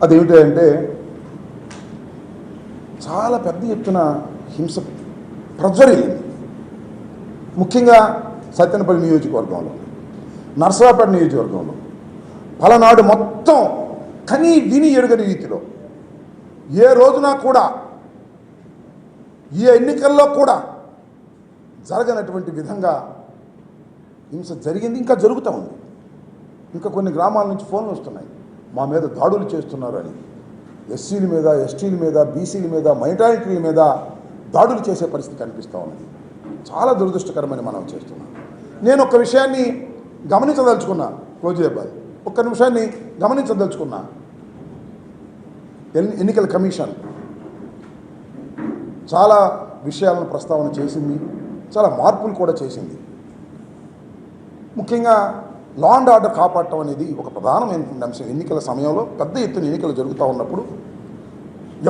అదేమిటంటే చాలా పెద్ద ఎత్తున హింస ప్రజ్వరిల్లింది. ముఖ్యంగా సత్తెనపల్లి నియోజకవర్గంలో, నర్సరావుపేట నియోజకవర్గంలో, పలనాడు మొత్తం కనీ విని ఎరుగని రీతిలో ఏ రోజున కూడా, ఈ ఎన్నికల్లో కూడా జరగనటువంటి విధంగా హింస జరిగింది. ఇంకా జరుగుతూ ఉంది. ఇంకా కొన్ని గ్రామాల నుంచి ఫోన్లు వస్తున్నాయి, మా మీద దాడులు చేస్తున్నారు అని. ఎస్సీల మీద, ఎస్టీల మీద, బీసీల మీద, మైనారిటీల మీద దాడులు చేసే పరిస్థితి కనిపిస్తూ ఉన్నది. చాలా దురదృష్టకరమని మనం చేస్తున్నాం. నేను ఒక విషయాన్ని గమనించదలుచుకున్నా, రోజుబాద్ ఒక్క నిమిషాన్ని గమనించదలుచుకున్నా. ఎన్నికల కమిషన్ చాలా విషయాలను ప్రస్తావన చేసింది, చాలా మార్పులు కూడా చేసింది. ముఖ్యంగా లా అండ్ ఆర్డర్ కాపాడటం అనేది ఒక ప్రధానమైనటువంటి అంశం. ఎన్నికల సమయంలో పెద్ద ఎత్తున ఎన్నికలు జరుగుతూ ఉన్నప్పుడు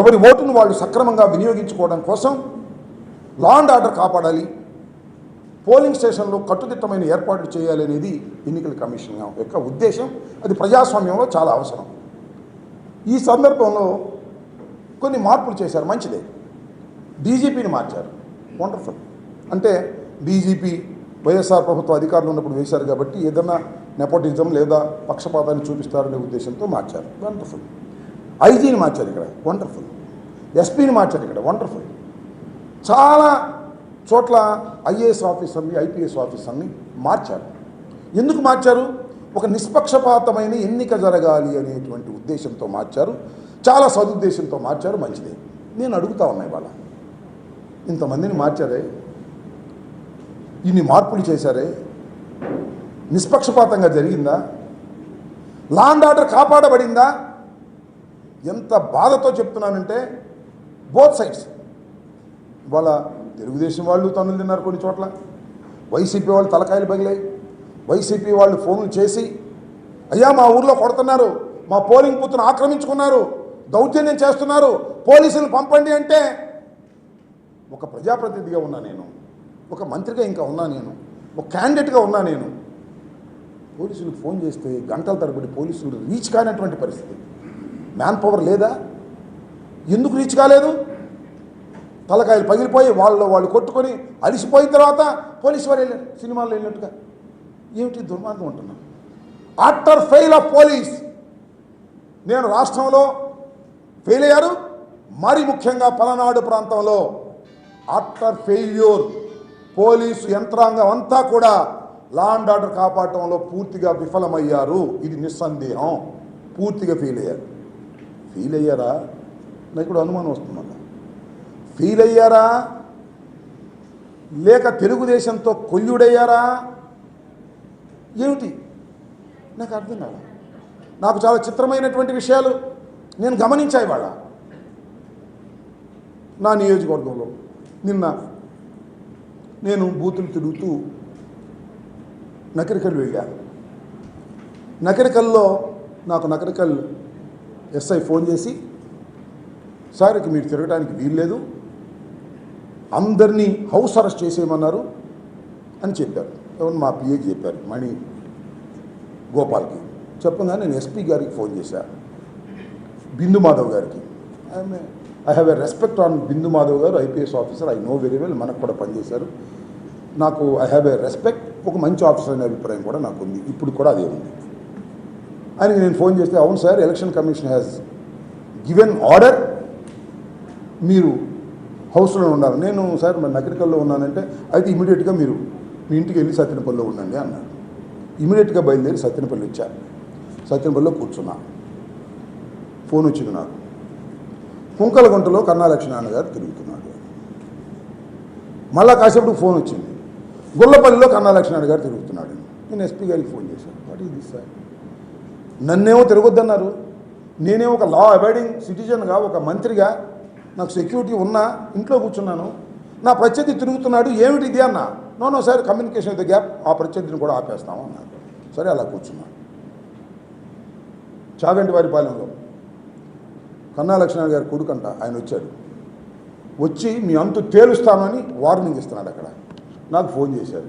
ఎవరి ఓటును వాళ్ళు సక్రమంగా వినియోగించుకోవడం కోసం లా అండ్ ఆర్డర్ కాపాడాలి, పోలింగ్ స్టేషన్లో కట్టుదిట్టమైన ఏర్పాట్లు చేయాలి అనేది ఎన్నికల కమిషన్ యొక్క ఉద్దేశం. అది ప్రజాస్వామ్యంలో చాలా అవసరం. ఈ సందర్భంలో కొన్ని మార్పులు చేశారు, మంచిదే. డీజీపీని మార్చారు, వండర్ఫుల్. అంటే డీజీపీ వైఎస్ఆర్ ప్రభుత్వ అధికారులు ఉన్నప్పుడు వేశారు కాబట్టి ఏదన్నా నెపోటిజం లేదా పక్షపాతాన్ని చూపిస్తారనే ఉద్దేశంతో మార్చారు, వండర్ఫుల్. ఐజీని మార్చారు ఇక్కడ, వండర్ఫుల్. ఎస్పీని మార్చారు ఇక్కడ, వండర్ఫుల్. చాలా చోట్ల ఐఏఎస్ ఆఫీసర్ని, ఐపీఎస్ ఆఫీసర్ని మార్చారు. ఎందుకు మార్చారు? ఒక నిష్పక్షపాతమైన ఎన్నిక జరగాలి అనేటువంటి ఉద్దేశంతో మార్చారు, చాలా సదుద్దేశంతో మార్చారు, మంచిదే. నేను అడుగుతా ఉన్నా, ఇవాళ ఇంతమందిని మార్చారే, ఇన్ని మార్పులు చేశారే, నిష్పక్షపాతంగా జరిగిందా? లా అండ్ ఆర్డర్ కాపాడబడిందా? ఎంత బాధతో చెప్తున్నానంటే బోత్ సైడ్స్. ఇవాళ తెలుగుదేశం వాళ్ళు తన్నులు తిన్నారు కొన్ని చోట్ల, వైసీపీ వాళ్ళు తలకాయలు పగిలాయి. వైసీపీ వాళ్ళు ఫోన్లు చేసి, అయ్యా మా ఊర్లో కొడుతున్నారు, మా పోలింగ్ బూత్ను ఆక్రమించుకున్నారు, దౌర్జన్యం చేస్తున్నారు, పోలీసులు పంపండి అంటే, ఒక ప్రజాప్రతినిధిగా ఉన్నా నేను, ఒక మంత్రిగా ఇంకా ఉన్నా నేను, ఒక క్యాండిడేట్గా ఉన్నా నేను, పోలీసులకు ఫోన్ చేస్తే గంటల తరబడి పోలీసులు రీచ్ కానటువంటి పరిస్థితి. మ్యాన్ పవర్ లేదా? ఎందుకు రీచ్ కాలేదు? తలకాయలు పగిలిపోయి వాళ్ళు కొట్టుకొని అలిసిపోయిన తర్వాత పోలీసు వారు వెళ్ళారు, సినిమాల్లో వెళ్ళినట్టుగా. ఏమిటి దుర్మార్గం ఉంటున్నాను. ఆఫ్టర్ ఫెయిల్ ఆఫ్ పోలీస్, నేను రాష్ట్రంలో ఫెయిల్ అయ్యారు, మరి ముఖ్యంగా పలనాడు ప్రాంతంలో ఆఫ్టర్ ఫెయిల్యూర్ పోలీసు యంత్రాంగం అంతా కూడా లా అండ్ ఆర్డర్ కాపాడటంలో పూర్తిగా విఫలమయ్యారు. ఇది నిస్సందేహం. పూర్తిగా ఫెయిల్ అయ్యారు. ఫెయిల్ అయ్యారా? నాకు ఇప్పుడు అనుమానం వస్తుందన్న. ఫెయిల్ అయ్యారా లేక తెలుగుదేశంతో కొల్లుడయ్యారా? ఏమిటి నాకు అర్థం కాదు. నాకు చాలా చిత్రమైనటువంటి విషయాలు నేను గమనించాయి. వాళ్ళ నా నియోజకవర్గంలో నిన్న నేను బూతులు తిరుగుతూ నకరికల్ వెళ్ళాను. నకరికల్లో నాకు నకరికల్ ఎస్ఐ ఫోన్ చేసి, సార్ ఇక మీరు తిరగడానికి వీల్లేదు, అందరినీ హౌస్ అరెస్ట్ చేసేయమన్నారు అని చెప్పారు. ఎవరు? మా పిఏకి చెప్పారు, మణి గోపాల్కి. చెప్పగానే నేను ఎస్పీ గారికి ఫోన్ చేశాను, బిందు మాధవ్ గారికి. I have a respect on Bindu Madhav garu, IPS officer, I know very well, మనకు కూడా పనిచేశారు. నాకు ఐ హ్యావ్ ఎ రెస్పెక్ట్, ఒక మంచి ఆఫీసర్ అనే అభిప్రాయం కూడా నాకు ఉంది, ఇప్పుడు కూడా అదే ఉంది. ఆయనకి నేను ఫోన్ చేస్తే, అవును sir, election commission has given order, మీరు హౌస్లో ఉన్నారు. నేను సార్ మరి నగరికల్లో ఉన్నానంటే, అయితే ఇమీడియట్గా మీరు మీ ఇంటికి వెళ్ళి సత్తెనపల్లిలో ఉండండి అన్నారు. ఇమీడియట్గా బయలుదేరి సత్తెనపల్లి వచ్చారు. సత్తెనపల్లిలో కూర్చున్నా. ఫోన్ వచ్చింది నాకు, కుంకలగుంటలో కన్నా లక్ష్మీనారాయణ గారు తిరుగుతున్నాడు. మళ్ళా కాసేపు ఫోన్ వచ్చింది, గుల్లపల్లిలో కన్నా లక్ష్మీనారాయణ గారు తిరుగుతున్నాడు. నేను ఎస్పీ గారికి ఫోన్ చేశాను, వాట్ ఈజ్ దిస్ సార్? నన్నేమో తిరగొద్దన్నారు, నేనేమో ఒక లా అబైడింగ్ సిటిజన్గా, ఒక మంత్రిగా, నాకు సెక్యూరిటీ ఉన్నా ఇంట్లో కూర్చున్నాను, నా ప్రత్యర్థి తిరుగుతున్నాడు, ఏమిటి ఇది అన్నా. No sir, communication with the gap, ఆ ప్రత్యర్థిని కూడా ఆపేస్తాము అన్నారు. సరే అలా కూర్చున్నాను. చాగంటి వారిపాలెంలో కన్నా లక్ష్మీనారాయణ గారి కొడుకంట ఆయన వచ్చాడు. వచ్చి మీ అంతు తేలుస్తామని వార్నింగ్ ఇస్తున్నాడు. అక్కడ నాకు ఫోన్ చేశారు,